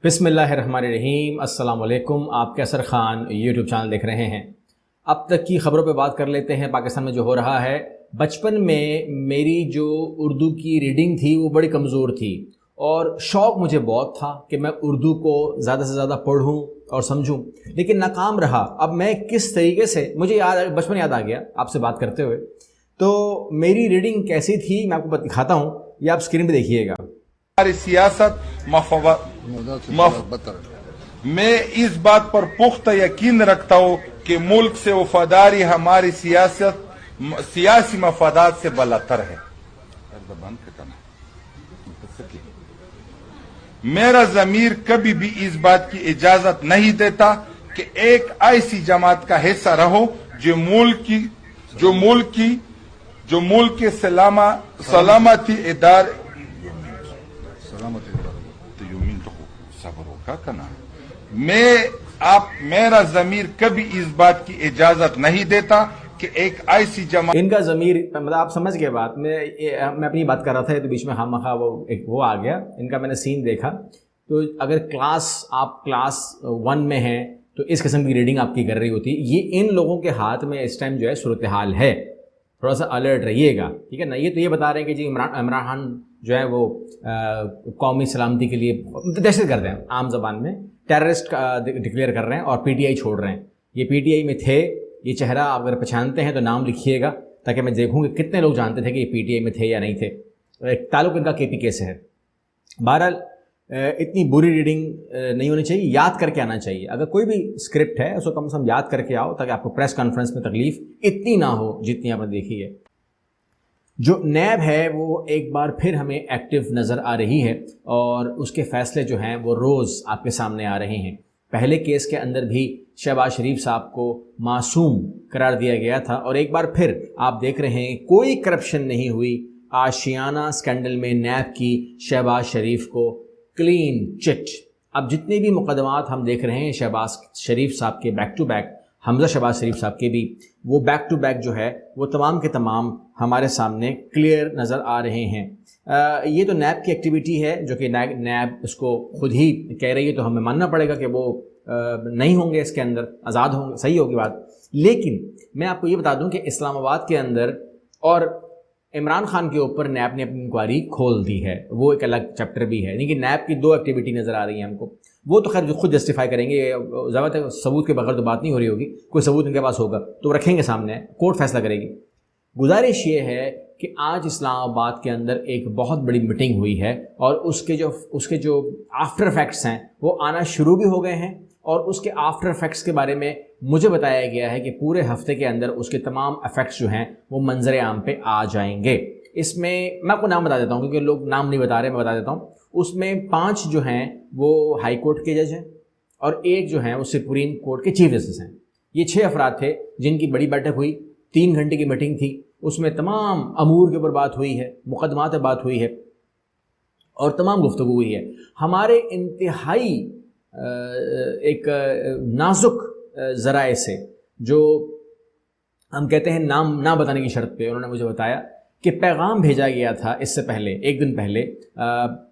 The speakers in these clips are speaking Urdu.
بسم اللہ الرحمن الرحیم۔ السلام علیکم۔ آپ کیسر خان یوٹیوب چینل دیکھ رہے ہیں۔ اب تک کی خبروں پہ بات کر لیتے ہیں۔ پاکستان میں جو ہو رہا ہے، بچپن میں میری جو اردو کی ریڈنگ تھی وہ بڑی کمزور تھی اور شوق مجھے بہت تھا کہ میں اردو کو زیادہ سے زیادہ پڑھوں اور سمجھوں، لیکن ناکام رہا۔ اب میں کس طریقے سے، مجھے بچپن یاد آ گیا آپ سے بات کرتے ہوئے، تو میری ریڈنگ کیسی تھی میں آپ کو دکھاتا ہوں، یہ آپ اسکرین پہ دیکھیے گا۔ ہماری سیاست میں اس بات پر پختہ یقین رکھتا ہوں کہ ملک سے وفاداری ہماری سیاسی مفادات سے بالاتر ہے۔ میرا ضمیر کبھی بھی اس بات کی اجازت نہیں دیتا کہ ایک ایسی جماعت کا حصہ رہو جو ملک کے سلامتی ادارے میرا ضمیر کبھی اس بات کی اجازت نہیں دیتا کہ ایک ایسی جماعت، ان کا ضمیر، مطلب آپ سمجھ گئے بات میں اپنی بات کر رہا تھا تو بیچ میں خام مخواہ وہ آ گیا۔ ان کا میں نے سین دیکھا، تو اگر آپ کلاس 1 میں ہیں تو اس قسم کی ریڈنگ آپ کی کر رہی ہوتی۔ یہ ان لوگوں کے ہاتھ میں اس ٹائم جو ہے صورتحال ہے، تھوڑا سا الرٹ رہیے گا، ٹھیک ہے نا۔ یہ تو یہ بتا رہے ہیں کہ جی عمران خان جو ہے وہ قومی سلامتی کے لیے دہشت گرد ہیں، عام زبان میں ٹیررسٹ ڈکلیئر کر رہے ہیں اور پی ٹی آئی چھوڑ رہے ہیں۔ یہ پی ٹی آئی میں تھے، یہ چہرہ آپ اگر پہچانتے ہیں تو نام لکھیے گا تاکہ میں دیکھوں کہ کتنے لوگ جانتے تھے کہ یہ پی ٹی آئی میں تھے یا نہیں تھے۔ تعلق ان کا کے پی کے سے ہے۔ بہرحال اتنی بری ریڈنگ نہیں ہونی چاہیے، یاد کر کے آنا چاہیے۔ اگر کوئی بھی اسکرپٹ ہے اس کو کم سے کم یاد کر کے آؤ تاکہ آپ کو پریس کانفرنس میں تکلیف اتنی نہ ہو جتنی آپ نے دیکھی ہے۔ جو نیب ہے وہ ایک بار پھر ہمیں ایکٹیو نظر آ رہی ہے اور اس کے فیصلے جو ہیں وہ روز آپ کے سامنے آ رہے ہیں۔ پہلے کیس کے اندر بھی شہباز شریف صاحب کو معصوم قرار دیا گیا تھا اور ایک بار پھر آپ دیکھ رہے ہیں کوئی کرپشن نہیں ہوئی۔ آشیانہ سکینڈل میں نیب کی شہباز شریف کو کلین چٹ۔ اب جتنے بھی مقدمات ہم دیکھ رہے ہیں شہباز شریف صاحب کے بیک ٹو بیک، حمزہ شہباز شریف صاحب کے بھی، وہ بیک ٹو بیک جو ہے وہ تمام کے تمام ہمارے سامنے کلیئر نظر آ رہے ہیں۔ یہ تو نیب کی ایکٹیویٹی ہے جو کہ نیب اس کو خود ہی کہہ رہی ہے، تو ہمیں ماننا پڑے گا کہ وہ نہیں ہوں گے اس کے اندر، آزاد ہوں گے، صحیح ہوگی بات۔ لیکن میں آپ کو یہ بتا دوں کہ اسلام آباد کے اندر اور عمران خان کے اوپر نیب نے اپنی انکوائری کھول دی ہے، وہ ایک الگ چیپٹر بھی ہے، لیکن نیب کی 2 ایکٹیویٹی نظر آ رہی ہیں ہم کو۔ وہ تو خیر خود جسٹیفائی کریں گے، ضرورت ہے ثبوت کے بغیر تو بات نہیں ہو رہی ہوگی، کوئی ثبوت ان کے پاس ہوگا تو رکھیں گے سامنے، کورٹ فیصلہ کرے گی۔ گزارش یہ ہے کہ آج اسلام آباد کے اندر ایک بہت بڑی میٹنگ ہوئی ہے اور اس کے جو آفٹر افیکٹس ہیں وہ آنا شروع بھی ہو گئے ہیں، اور اس کے آفٹر افیکٹس کے بارے میں مجھے بتایا گیا ہے کہ پورے ہفتے کے اندر اس کے تمام افیکٹس جو ہیں وہ منظر عام پہ آ جائیں گے۔ اس میں آپ کو نام بتا دیتا ہوں کیونکہ لوگ نام نہیں بتا رہے، میں بتا دیتا ہوں۔ اس میں 5 جو ہیں وہ ہائی کورٹ کے جج ہیں اور 1 جو ہیں وہ سپریم کورٹ کے چیف جسٹس ہیں۔ یہ 6 افراد تھے جن کی بڑی بیٹھک ہوئی، 3 گھنٹے کی میٹنگ تھی، اس میں تمام امور کے اوپر بات ہوئی ہے، مقدمات پہ بات ہوئی ہے اور تمام گفتگو ہوئی ہے۔ ہمارے انتہائی ایک نازک ذرائع سے، جو ہم کہتے ہیں نام نہ بتانے کی شرط پہ، انہوں نے مجھے بتایا کہ پیغام بھیجا گیا تھا اس سے پہلے، 1 دن پہلے،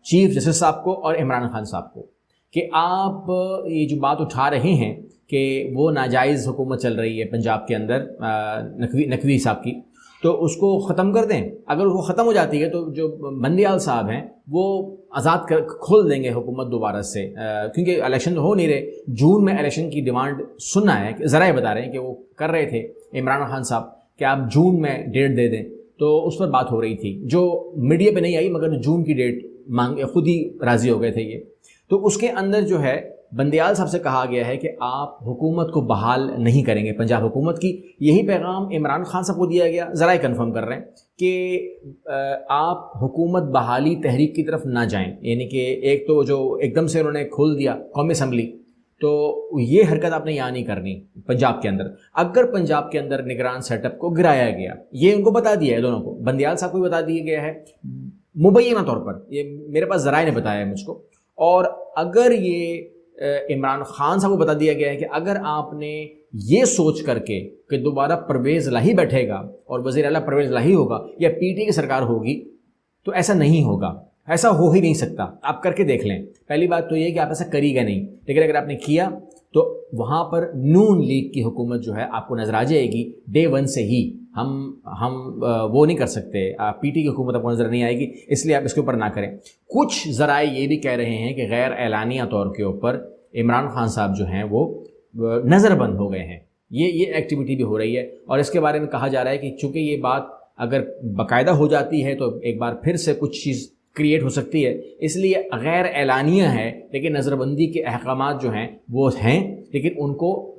چیف جسٹس صاحب کو اور عمران خان صاحب کو، کہ آپ یہ جو بات اٹھا رہے ہیں کہ وہ ناجائز حکومت چل رہی ہے پنجاب کے اندر نقوی صاحب کی، تو اس کو ختم کر دیں۔ اگر وہ ختم ہو جاتی ہے تو جو بندیال صاحب ہیں وہ آزاد کھول دیں گے حکومت دوبارہ سے، کیونکہ الیکشن ہو نہیں رہے۔ جون میں الیکشن کی ڈیمانڈ سننا ہے، ذرائع بتا رہے ہیں کہ وہ کر رہے تھے عمران خان صاحب کہ آپ جون میں ڈیٹ دے دیں، تو اس پر بات ہو رہی تھی جو میڈیا پہ نہیں آئی، مگر جون کی ڈیٹ مانگ خود ہی راضی ہو گئے تھے یہ۔ تو اس کے اندر جو ہے بندیال صاحب سے کہا گیا ہے کہ آپ حکومت کو بحال نہیں کریں گے، پنجاب حکومت کی۔ یہی پیغام عمران خان صاحب کو دیا گیا، ذرائع کنفرم کر رہے ہیں کہ آپ حکومت بحالی تحریک کی طرف نہ جائیں، یعنی کہ ایک تو جو ایک دم سے انہوں نے کھول دیا قومی اسمبلی، تو یہ حرکت آپ نے یہاں نہیں کرنی پنجاب کے اندر۔ اگر پنجاب کے اندر نگران سیٹ اپ کو گرایا گیا، یہ ان کو بتا دیا ہے دونوں کو، بندیال صاحب کو بھی بتا دیا گیا ہے مبینہ طور پر، یہ میرے پاس ذرائع نے بتایا ہے مجھ کو، اور اگر یہ عمران خان صاحب کو بتا دیا گیا ہے کہ اگر آپ نے یہ سوچ کر کے کہ دوبارہ پرویز الہی بیٹھے گا اور وزیر اعلیٰ پرویز الہی ہوگا یا پی ٹی کی سرکار ہوگی، تو ایسا نہیں ہوگا۔ ایسا ہو ہی نہیں سکتا. آپ کر کے دیکھ لیں. پہلی بات تو یہ کہ آپ ایسا کریے گا نہیں, لیکن اگر آپ نے کیا تو وہاں پر نون لیگ کی حکومت جو ہے آپ کو نظر آ جائے گی ڈے ون سے ہی. ہم وہ نہیں کر سکتے, پی ٹی کی حکومت آپ کو نظر نہیں آئے گی, اس لیے آپ اس کے اوپر نہ کریں. کچھ ذرائع یہ بھی کہہ رہے ہیں کہ غیر اعلانیہ طور کے اوپر عمران خان صاحب جو ہیں وہ نظر بند ہو گئے ہیں. یہ ایکٹیویٹی بھی ہو رہی ہے, اور اس کے بارے میں کہا جا رہا ہے کہ چونکہ یہ بات اگر باقاعدہ ہو جاتی ہے تو ایک بار پھر سے کچھ چیز کریٹ ہو سکتی ہے, اس لیے غیر اعلانیہ ہے, لیکن نظر بندی کے احکامات جو ہیں وہ ہیں, لیکن ان کو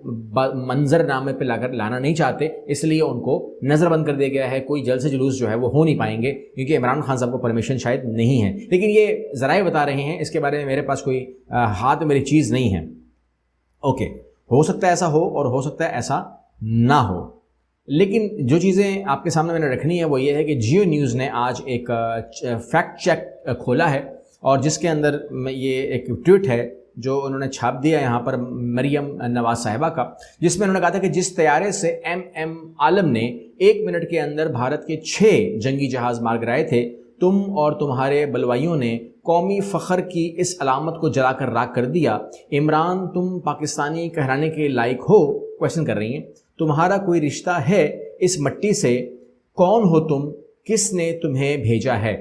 منظر نامے پہ لانا نہیں چاہتے, اس لیے ان کو نظر بند کر دیا گیا ہے. کوئی جلسے جلوس جو ہے وہ ہو نہیں پائیں گے کیونکہ عمران خان صاحب کو پرمیشن شاید نہیں ہے, لیکن یہ ذرائع بتا رہے ہیں, اس کے بارے میں میرے پاس کوئی ہاتھ میں میری چیز نہیں ہے. اوکے, ہو سکتا ہے ایسا ہو اور ہو سکتا ہے ایسا نہ ہو, لیکن جو چیزیں آپ کے سامنے میں نے رکھنی ہے وہ یہ ہے کہ جیو نیوز نے آج ایک فیکٹ چیک کھولا ہے, اور جس کے اندر یہ ایک ٹویٹ ہے جو انہوں نے چھاپ دیا یہاں پر مریم نواز صاحبہ کا, جس میں انہوں نے کہا تھا کہ جس طیارے سے ایم عالم نے 1 منٹ کے اندر بھارت کے 6 جنگی جہاز مار گرائے تھے, تم اور تمہارے بلوائیوں نے قومی فخر کی اس علامت کو جلا کر راکھ کر دیا. عمران, تم پاکستانی کہلانے کے لائق ہو؟ کویشچن کر رہی ہیں. تمہارا کوئی رشتہ ہے اس مٹی سے؟ کون ہو تم؟ کس نے تمہیں بھیجا ہے؟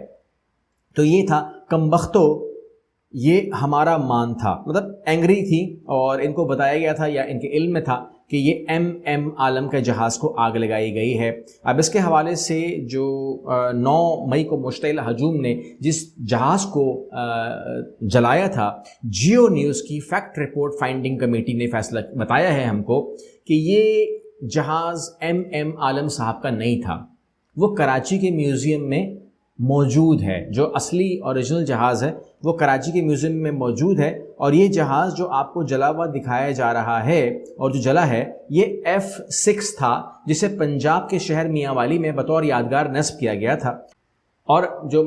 تو یہ تھا کمبختو, یہ ہمارا مان تھا, مطلب اینگری تھی, اور ان کو بتایا گیا تھا یا ان کے علم میں تھا کہ یہ ایم عالم کے جہاز کو آگ لگائی گئی ہے. اب اس کے حوالے سے جو 9 مئی کو مشتعل ہجوم نے جس جہاز کو جلایا تھا, جیو نیوز کی فیکٹ رپورٹ فائنڈنگ کمیٹی نے فیصلہ بتایا ہے ہم کو کہ یہ جہاز ایم عالم صاحب کا نہیں تھا, وہ کراچی کے میوزیم میں موجود ہے. جو اصلی اوریجنل جہاز ہے وہ کراچی کے میوزیم میں موجود ہے, اور یہ جہاز جو آپ کو جلا ہوا دکھایا جا رہا ہے اور جو جلا ہے یہ F6 تھا, جسے پنجاب کے شہر میاں والی میں بطور یادگار نصب کیا گیا تھا. اور جو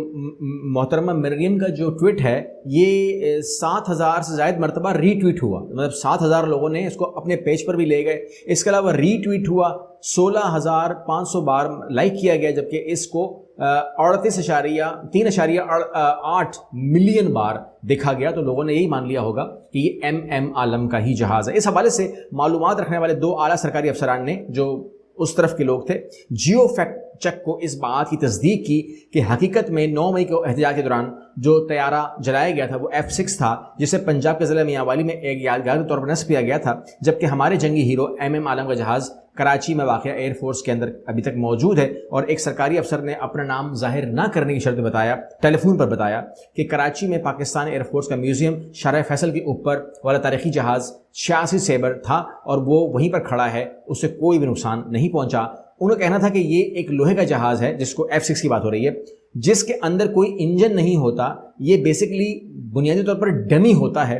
محترمہ مریم کا جو ٹویٹ ہے یہ 7000 سے زائد مرتبہ ری ٹویٹ ہوا, مطلب 7000 لوگوں نے اس کو اپنے پیج پر بھی لے گئے. اس کے علاوہ ری ٹویٹ ہوا, 16500 بار لائک کیا گیا, جبکہ اس کو 3.8 ملین بار دیکھا گیا. تو لوگوں نے یہی مان لیا ہوگا کہ یہ ایم عالم کا ہی جہاز ہے. اس حوالے سے معلومات رکھنے والے 2 اعلیٰ سرکاری افسران نے جو اس طرف کے لوگ تھے, جیو فیکٹ چیک کو اس بات کی تصدیق کی کہ حقیقت میں 9 مئی کو احتجاج کے دوران جو طیارہ جلایا گیا تھا وہ F6 تھا, جسے پنجاب کے ضلع میاں والی میں ایک یادگار کے طور پر نصب کیا گیا تھا, جبکہ ہمارے جنگی ہیرو ایم عالم کا جہاز کراچی میں واقع ایئر فورس کے اندر ابھی تک موجود ہے. اور ایک سرکاری افسر نے اپنا نام ظاہر نہ کرنے کی شرط بتایا, ٹیلی فون پر بتایا کہ کراچی میں پاکستان ایئر فورس کا میوزیم شارع فیصل کے اوپر والا تاریخی جہاز 86 سیبر تھا, اور وہ وہیں پر کھڑا ہے, اس سے کوئی بھی نقصان نہیں پہنچا. انہوں کہنا تھا کہ یہ ایک لوہے کا جہاز ہے جس کو F6 کی بات ہو رہی ہے, جس کے اندر کوئی انجن نہیں ہوتا. یہ بیسکلی بنیادی طور پر ڈمی ہوتا ہے,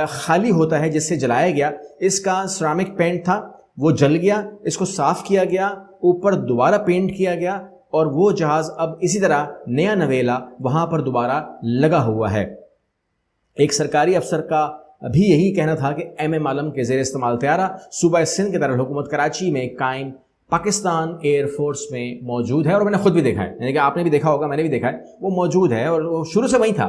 خالی ہوتا ہے, جس سے جلایا گیا. اس کا سیرامک پینٹ تھا, وہ جل گیا, اس کو صاف کیا گیا, اوپر دوبارہ پینٹ کیا گیا, اور وہ جہاز اب اسی طرح نیا نویلا وہاں پر دوبارہ لگا ہوا ہے. ایک سرکاری افسر کا بھی یہی کہنا تھا کہ ایم عالم کے زیر استعمال طیارہ صوبہ سندھ کے دارالحکومت کراچی میں قائم پاکستان ایئر فورس میں موجود ہے, اور میں نے خود بھی دیکھا ہے, یعنی کہ آپ نے بھی دیکھا ہوگا, میں نے بھی دیکھا ہے, وہ موجود ہے اور وہ شروع سے وہیں تھا.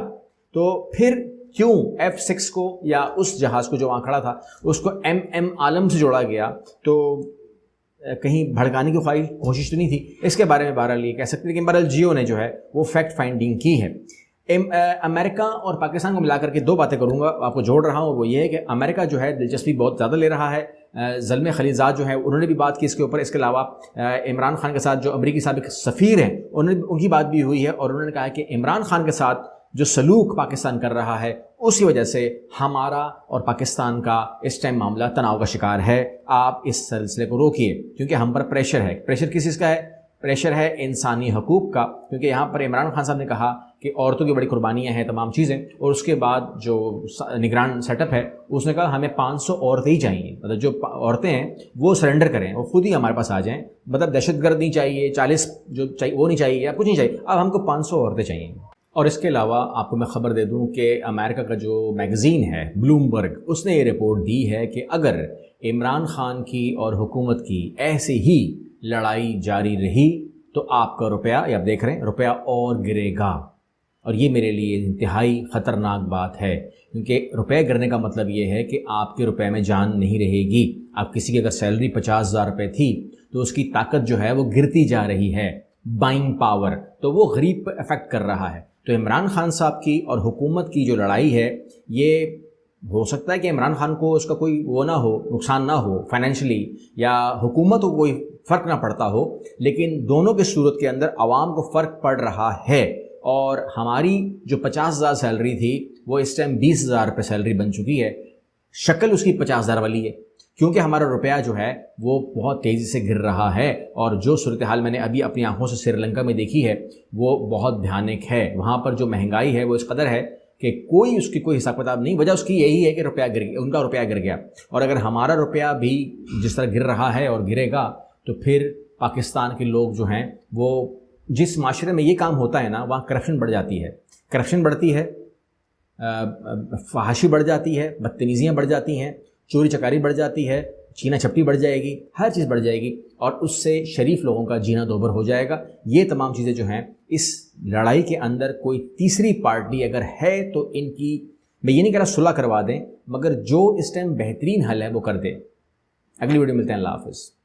تو پھر کیوں F6 کو یا اس جہاز کو جو وہاں کھڑا تھا اس کو ایم عالم سے جوڑا گیا؟ تو کہیں بھڑکانے کی کوشش تو نہیں تھی, اس کے بارے میں بہرحال یہ کہہ سکتے ہیں. لیکن بہرحال جیو نے جو ہے وہ فیکٹ فائنڈنگ کی ہے. امریکہ اور پاکستان کو ملا کر کے 2 باتیں کروں گا, آپ کو جوڑ رہا ہوں. وہ یہ ہے کہ امریکہ جو ہے دلچسپی بہت زیادہ لے رہا ہے. زلمے خلیلزاد جو ہے انہوں نے بھی بات کی اس کے اوپر. اس کے علاوہ عمران خان کے ساتھ جو امریکی سابق سفیر ہیں ان کی بات بھی ہوئی ہے, اور انہوں نے کہا کہ عمران خان کے ساتھ جو سلوک پاکستان کر رہا ہے اسی وجہ سے ہمارا اور پاکستان کا اس ٹائم معاملہ تناؤ کا شکار ہے. آپ اس سلسلے کو روکیے کیونکہ ہم پر پریشر ہے. پریشر کس چیز کا ہے؟ پریشر ہے انسانی حقوق کا, کیونکہ یہاں پر عمران خان صاحب نے کہا کہ عورتوں کی بڑی قربانیاں ہیں تمام چیزیں, اور اس کے بعد جو نگران سیٹ اپ ہے اس نے کہا ہمیں 500 عورتیں ہی چاہیے, مطلب جو عورتیں ہیں وہ سرنڈر کریں, وہ خود ہی ہمارے پاس آ جائیں. مطلب دہشت گرد نہیں چاہیے, 40 جو چاہیے وہ نہیں چاہیے, یا کچھ نہیں چاہیے, اب ہم کو 500 عورتیں چاہیے. اور اس کے علاوہ آپ کو میں خبر دے دوں کہ امریکہ کا جو میگزین ہے بلومبرگ, اس نے یہ رپورٹ دی ہے کہ اگر عمران خان کی اور حکومت کی ایسے ہی لڑائی جاری رہی تو آپ کا روپیہ, یا آپ دیکھ رہے ہیں روپیہ اور گرے گا. اور یہ میرے لیے انتہائی خطرناک بات ہے، کیونکہ روپے گرنے کا مطلب یہ ہے کہ آپ کے روپے میں جان نہیں رہے گی۔ آپ کسی کی اگر سیلری 50,000 روپے تھی تو اس کی طاقت جو ہے وہ گرتی جا رہی ہے، بائنگ پاور، تو وہ غریب پہ افیکٹ کر رہا ہے۔ تو عمران خان صاحب کی اور حکومت کی جو لڑائی ہے، یہ ہو سکتا ہے کہ عمران خان کو اس کا کوئی وہ نہ ہو، نقصان نہ ہو فائنینشلی، یا حکومت کو کوئی فرق نہ پڑتا ہو، لیکن دونوں کی صورت کے اندر عوام کو فرق پڑ رہا ہے۔ اور ہماری جو 50,000 سیلری تھی وہ اس ٹائم 20,000 روپے سیلری بن چکی ہے، شکل اس کی 50,000 والی ہے، کیونکہ ہمارا روپیہ جو ہے وہ بہت تیزی سے گر رہا ہے۔ اور جو صورتحال میں نے ابھی اپنی آنکھوں سے سری لنکا میں دیکھی ہے وہ بہت بھیانک ہے۔ وہاں پر جو مہنگائی ہے وہ اس قدر ہے کہ کوئی اس کی کوئی حساب کتاب نہیں، وجہ اس کی یہی ہے کہ روپیہ گر گیا، ان کا روپیہ گر گیا۔ اور اگر ہمارا روپیہ بھی جس طرح گر رہا ہے اور گرے گا تو پھر پاکستان کے لوگ جو ہیں وہ، جس معاشرے میں یہ کام ہوتا ہے نا، وہاں کرپشن بڑھ جاتی ہے، کرپشن بڑھتی ہے، فحاشی بڑھ جاتی ہے، بدتمیزیاں بڑھ جاتی ہیں، چوری چکاری بڑھ جاتی ہے، چینا چپٹی بڑھ جائے گی، ہر چیز بڑھ جائے گی، اور اس سے شریف لوگوں کا جینا دوبر ہو جائے گا۔ یہ تمام چیزیں جو ہیں اس لڑائی کے اندر کوئی تیسری پارٹی اگر ہے تو ان کی، میں یہ نہیں کہہ رہا صلح کروا دیں، مگر جو اس ٹائم بہترین حل ہے وہ کر دیں۔ اگلی ویڈیو ملتے ہیں، اللہ حافظ۔